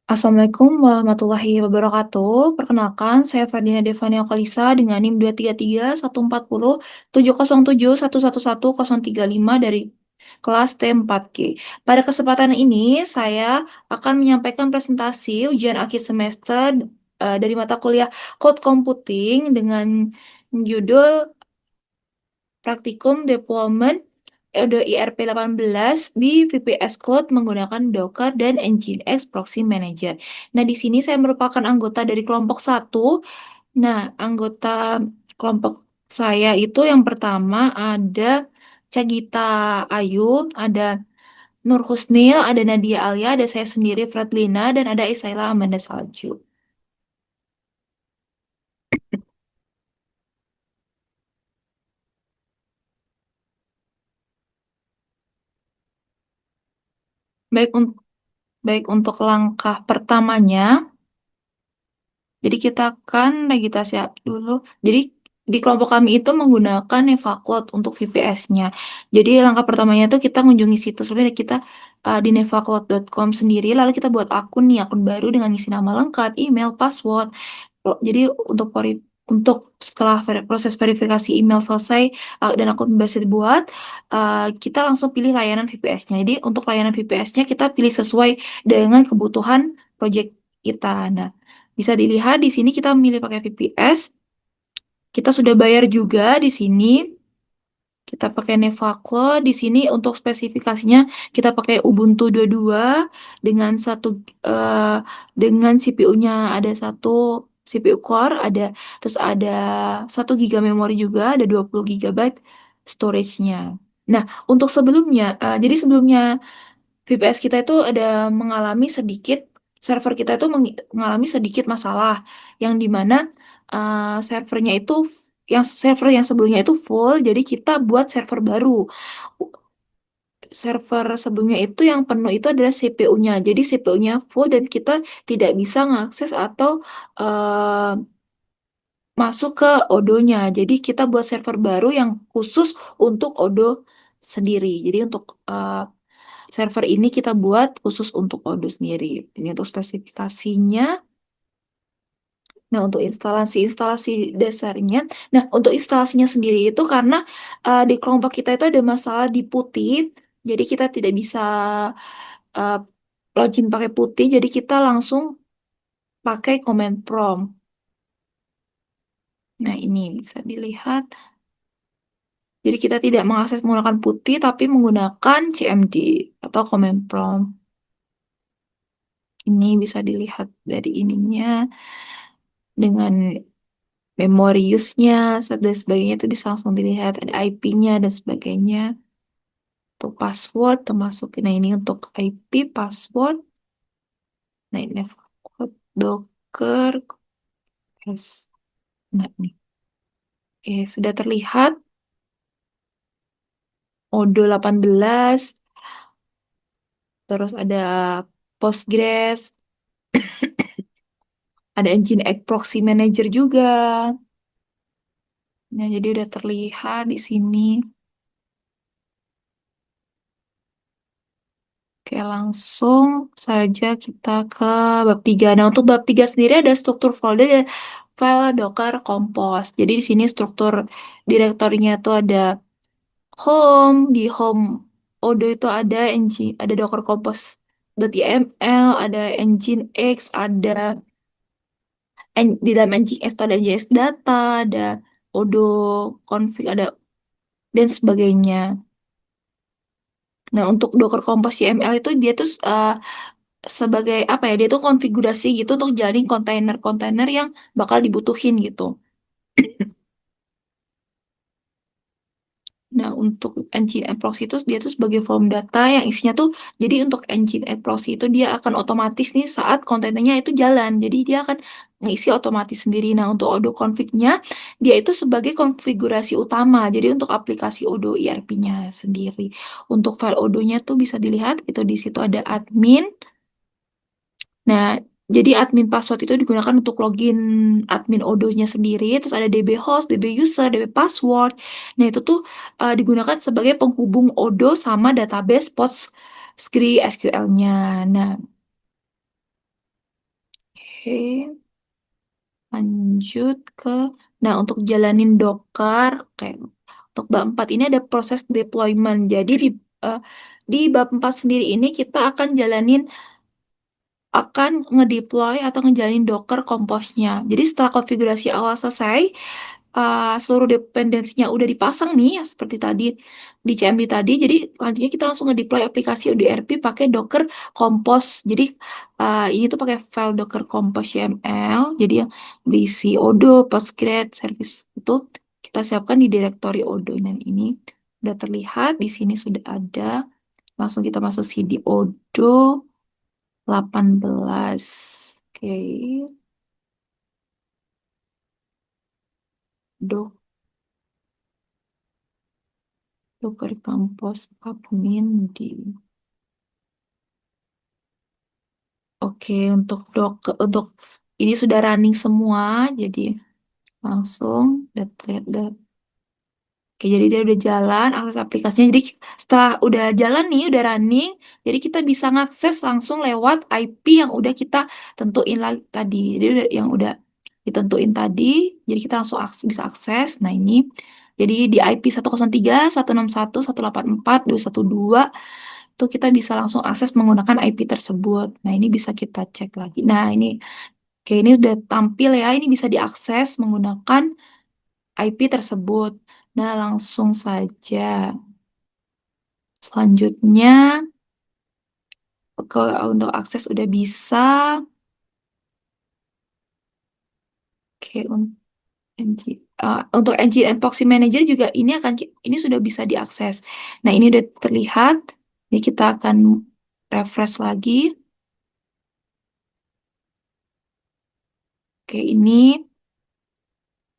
Assalamualaikum warahmatullahi wabarakatuh. Perkenalkan, saya Ferdina Devania Kalisa dengan NIM 233 140 707 111 dari kelas T4G. Pada kesempatan ini, saya akan menyampaikan presentasi ujian akhir semester dari mata kuliah Cloud Computing dengan judul Praktikum Deployment Edo IRP 18 di VPS Cloud menggunakan Docker dan Nginx Proxy Manager. Nah, di sini saya merupakan anggota dari kelompok satu. Nah, anggota kelompok saya itu yang pertama ada Cagita Ayu, ada Nur Husnil, ada Nadia Alia, ada saya sendiri Fredlina, dan ada Isaila Amanda Salju. Baik, baik untuk langkah pertamanya, jadi kita akan registrasi dulu. Jadi di kelompok kami itu menggunakan Nevacloud untuk VPS-nya. Jadi langkah pertamanya itu kita mengunjungi situs web kita di nevacloud.com sendiri. Lalu kita buat akun baru dengan isi nama lengkap, email, password. Jadi untuk setelah proses verifikasi email selesai dan akun bisa dibuat, kita langsung pilih layanan VPS-nya. Jadi untuk layanan VPS-nya kita pilih sesuai dengan kebutuhan project kita. Nah, bisa dilihat di sini kita memilih pakai VPS. Kita sudah bayar juga di sini. Kita pakai Nevaclo. Di sini untuk spesifikasinya kita pakai Ubuntu 22 dengan eh, dengan CPU-nya ada satu CPU core, terus ada 1 GB memori juga, ada 20 GB storage-nya. Nah, untuk sebelumnya, jadi sebelumnya VPS kita itu ada mengalami sedikit server kita itu mengalami sedikit masalah yang dimana servernya itu server yang sebelumnya itu full, jadi kita buat server baru. Server sebelumnya itu yang penuh itu adalah CPU-nya, jadi CPU-nya full dan kita tidak bisa mengakses atau eh, masuk ke Odo-nya. Jadi kita buat server baru yang khusus untuk Odo sendiri. Jadi untuk server ini kita buat khusus untuk Odoo sendiri. Ini untuk spesifikasinya. Nah, untuk instalasi dasarnya. Nah, untuk instalasinya sendiri itu karena di kelompok kita itu ada masalah di putih. Jadi kita tidak bisa uh, login pakai putih. Jadi kita langsung pakai command prompt. Nah, ini bisa dilihat. Jadi kita tidak mengakses menggunakan putih, tapi menggunakan CMD atau command prompt. Ini bisa dilihat dari ininya dengan memori use-nya dan sebagainya itu bisa langsung dilihat, ada IP-nya dan sebagainya. Untuk password termasuk, nah ini untuk IP password, nah ini Docker, yes. Nah ini, oke, sudah terlihat Odo 18, terus ada Postgres, ada Nginx Proxy Manager juga. Nah, jadi udah terlihat di sini. Oke, langsung saja kita ke bab 3. Nah, untuk bab 3 sendiri ada struktur folder dan file Docker Compose. Jadi di sini struktur direktorinya itu ada home, di home Odo itu ada ada Docker Compose.yml, ada Nginx, ada di dalam Nginx itu ada JS data, ada Odo config, ada dan sebagainya. Nah, untuk Docker Compose YML itu dia tuh sebagai apa ya, dia tuh konfigurasi gitu untuk jalanin kontainer-kontainer yang bakal dibutuhin gitu. Nah, untuk Nginx proxy itu dia tuh sebagai form data yang isinya tuh, jadi untuk Nginx proxy itu dia akan otomatis nih saat kontainernya itu jalan. Jadi dia akan ngisi otomatis sendiri. Nah, untuk Odoo config-nya dia itu sebagai konfigurasi utama. Jadi untuk aplikasi Odoo ERP-nya sendiri. Untuk file Odoo-nya tuh bisa dilihat itu di situ ada admin. Nah, jadi admin password itu digunakan untuk login admin Odoo-nya sendiri. Terus ada DB host, DB user, DB password. Nah, itu tuh digunakan sebagai penghubung Odoo sama database PostgreSQL-nya. Nah, Lanjut ke, nah untuk jalanin Docker, kayak untuk bab 4 ini ada proses deployment. Jadi eh, di bab 4 sendiri ini kita akan ngedeploy atau ngejalanin Docker Compose-nya. Jadi setelah konfigurasi awal selesai, seluruh dependensinya udah dipasang nih, ya, seperti tadi di CMD tadi. Jadi selanjutnya kita langsung ngedeploy aplikasi ODRP pakai Docker Compose. Jadi ini tuh pakai file Docker Compose YAML. Jadi yang berisi Odo, Postgres, service itu kita siapkan di direktori Odo. Dan ini udah terlihat di sini sudah ada. Langsung kita masuk CD Odo 18. Oke, Docker Compose admin di. Oke, untuk ini sudah running semua, jadi langsung lihat. Oke, jadi dia udah jalan, akses aplikasinya. Jadi setelah udah jalan nih, udah running, jadi kita bisa ngakses langsung lewat IP yang udah kita tentuin lagi tadi. Jadi yang udah ditentuin tadi, jadi kita langsung bisa akses. Nah ini, jadi di IP 103.161.184.212 tuh kita bisa langsung akses menggunakan IP tersebut. Nah ini bisa kita cek lagi. Nah ini, oke ini udah tampil ya, ini bisa diakses menggunakan IP tersebut. Nah, langsung saja. Selanjutnya, untuk akses udah bisa. Oke, untuk Engine and Proxy Manager juga ini sudah bisa diakses. Nah, ini udah terlihat. Ini kita akan refresh lagi. Oke, ini.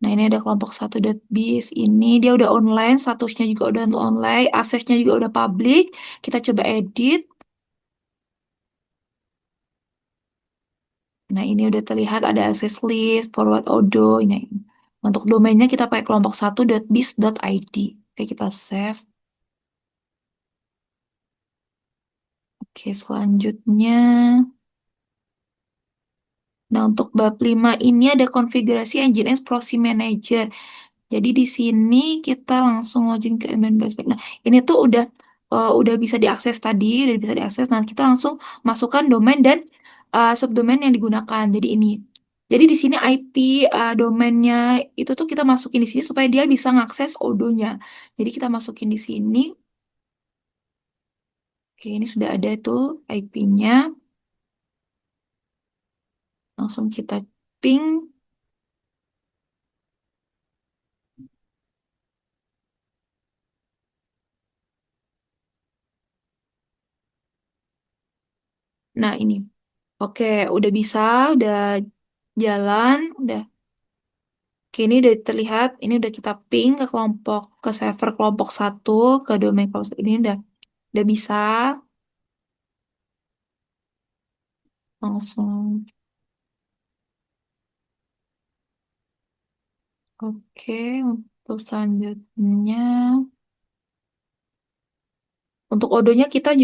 Nah, ini ada kelompok 1.bis. Ini dia udah online, statusnya juga udah online, aksesnya juga udah public. Kita coba edit. Nah, ini udah terlihat ada access list, forward odo. Ini. Untuk domainnya kita pakai kelompok 1.bis.id. Oke, kita save. Oke, selanjutnya. Nah, untuk bab 5 ini ada konfigurasi Nginx Proxy Manager. Jadi di sini kita langsung login ke admin backpack. Nah, ini tuh udah bisa diakses tadi, udah bisa diakses. Nah, kita langsung masukkan domain dan subdomain yang digunakan. Jadi ini. Jadi di sini IP domainnya itu tuh kita masukin di sini supaya dia bisa ngakses odonya. Jadi kita masukin di sini. Oke, ini sudah ada tuh IP-nya. Langsung kita ping. Nah, ini. Oke, udah bisa, udah jalan, udah. Oke, ini udah terlihat, ini udah kita ping ke server kelompok 1, ke domain kelompok 1. Ini udah bisa langsung. Oke, untuk selanjutnya, untuk odonya kita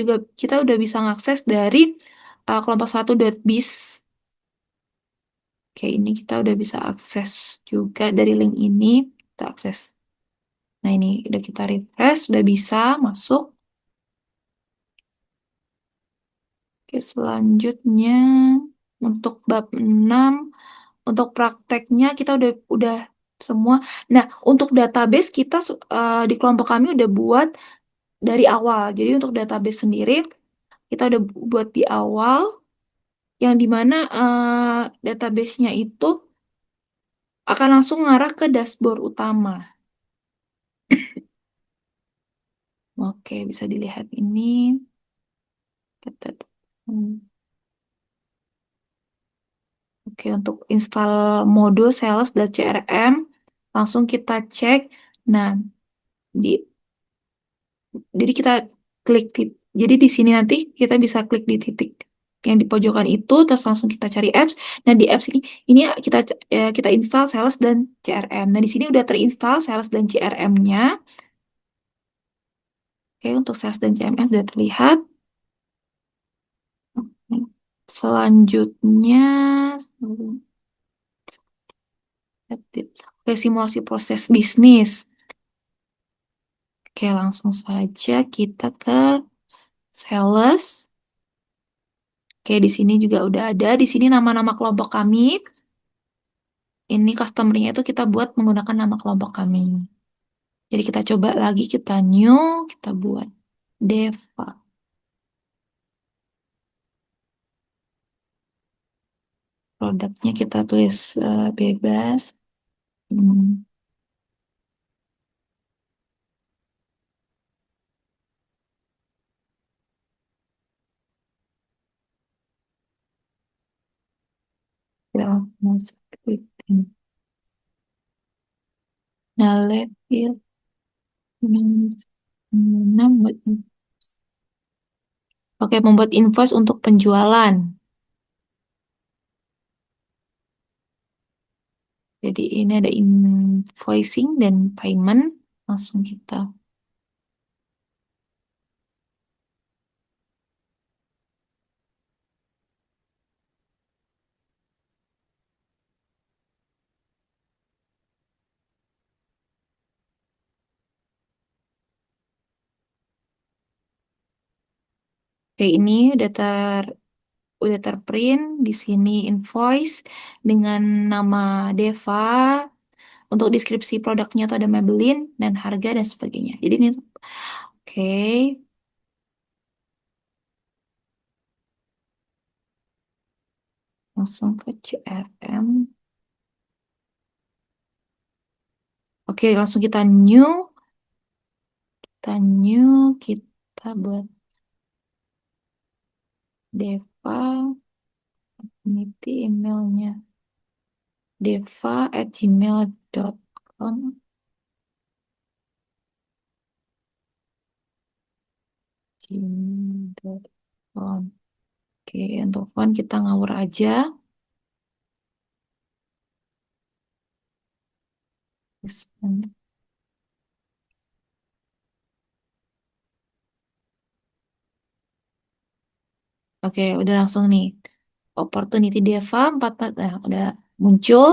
udah bisa ngakses dari kelompok 1.bis. Oke, ini kita udah bisa akses juga dari link ini, kita akses. Nah, ini udah kita refresh, udah bisa masuk. Oke, selanjutnya untuk bab 6, untuk prakteknya kita udah semua. Nah, untuk database kita di kelompok kami udah buat dari awal. Jadi untuk database sendiri kita udah buat di awal yang dimana database-nya itu akan langsung ngarah ke dashboard utama. Oke, bisa dilihat ini. Hmm. Oke, untuk install modul sales dan CRM, langsung kita cek. Nah, di, jadi kita jadi di sini nanti kita bisa klik di titik yang di pojokan itu, terus langsung kita cari apps. Nah, di apps ini kita install sales dan CRM. Nah, di sini udah terinstall sales dan CRM-nya. Oke, untuk sales dan CRM udah terlihat. Selanjutnya, oke, simulasi proses bisnis. Oke, langsung saja kita ke sales. Oke, di sini juga udah ada. Di sini nama-nama kelompok kami. Ini customer-nya itu kita buat menggunakan nama kelompok kami. Jadi kita coba lagi, kita new, kita buat Deva. Produknya kita tulis bebas. Hmm, kita masukin. Nah, level minus 6 buat Oke, membuat invoice untuk penjualan. Jadi ini ada invoicing dan payment. Langsung kita. Oke, ini udah terprint di sini invoice dengan nama Deva. Untuk deskripsi produknya tuh ada Maybelline dan harga dan sebagainya. Jadi ini tuh, oke, langsung ke CRM. Oke, langsung kita buat Deva, ini emailnya deva@gmail.com. gmail.com. Oke, untuk font kita ngawur aja. Oke, udah langsung nih. Opportunity Deva 44, nah, udah muncul.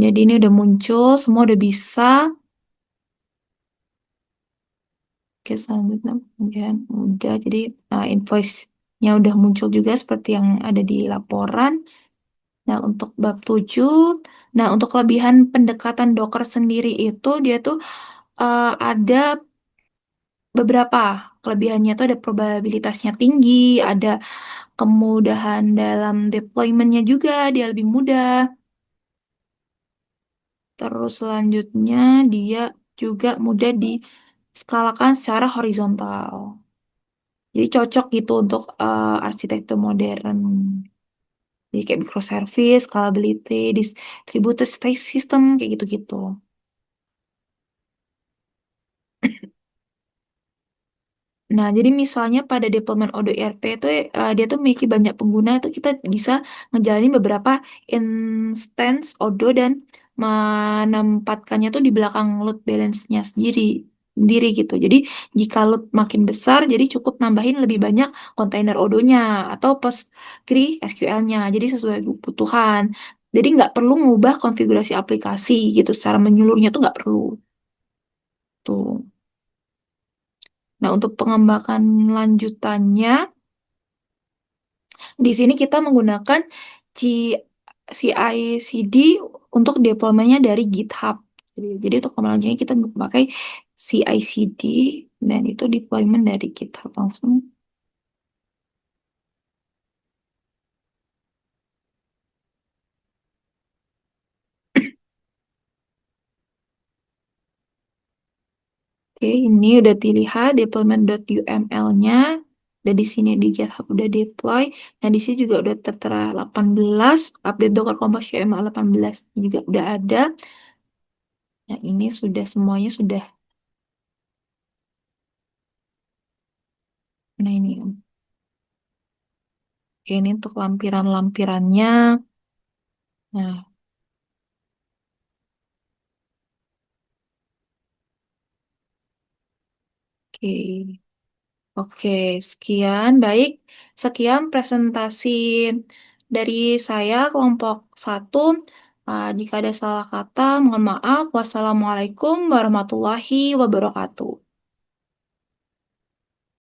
Jadi ini udah muncul, semua udah bisa. Oke, selanjutnya kemudian udah. Jadi invoice-nya udah muncul juga seperti yang ada di laporan. Nah, untuk bab 7, nah untuk kelebihan pendekatan Docker sendiri itu dia tuh ada beberapa kelebihannya tuh ada probabilitasnya tinggi, ada kemudahan dalam deployment-nya juga, dia lebih mudah. Terus selanjutnya dia juga mudah diskalakan secara horizontal. Jadi cocok gitu untuk arsitektur modern. Jadi kayak microservice, scalability, distributed space system, kayak gitu-gitu. Nah, jadi misalnya pada deployment Odoo ERP itu dia tuh memiliki banyak pengguna itu kita bisa ngejalanin beberapa instance Odoo dan menempatkannya tuh di belakang load balance-nya sendiri sendiri gitu. Jadi jika load makin besar, jadi cukup nambahin lebih banyak kontainer Odoo-nya atau PostgreSQL-nya. Jadi sesuai kebutuhan. Jadi nggak perlu ngubah konfigurasi aplikasi gitu secara menyeluruhnya tuh nggak perlu tuh. Nah, untuk pengembangan lanjutannya, di sini kita menggunakan C- CI/CD untuk deploymentnya dari GitHub. Jadi untuk pengembangannya kita pakai CI/CD dan itu deployment dari GitHub langsung. Oke, ini udah dilihat deployment.uml-nya. Dan di sini di GitHub udah deploy. Nah, di sini juga udah tertera 18, update Docker Compose YAML 18 juga udah ada. Nah, ini sudah semuanya sudah. Nah, ini. Oke, ini untuk lampiran-lampirannya. Nah, oke. Oke, sekian. Baik, sekian presentasi dari saya kelompok satu. Jika ada salah kata, mohon maaf. Wassalamualaikum warahmatullahi wabarakatuh.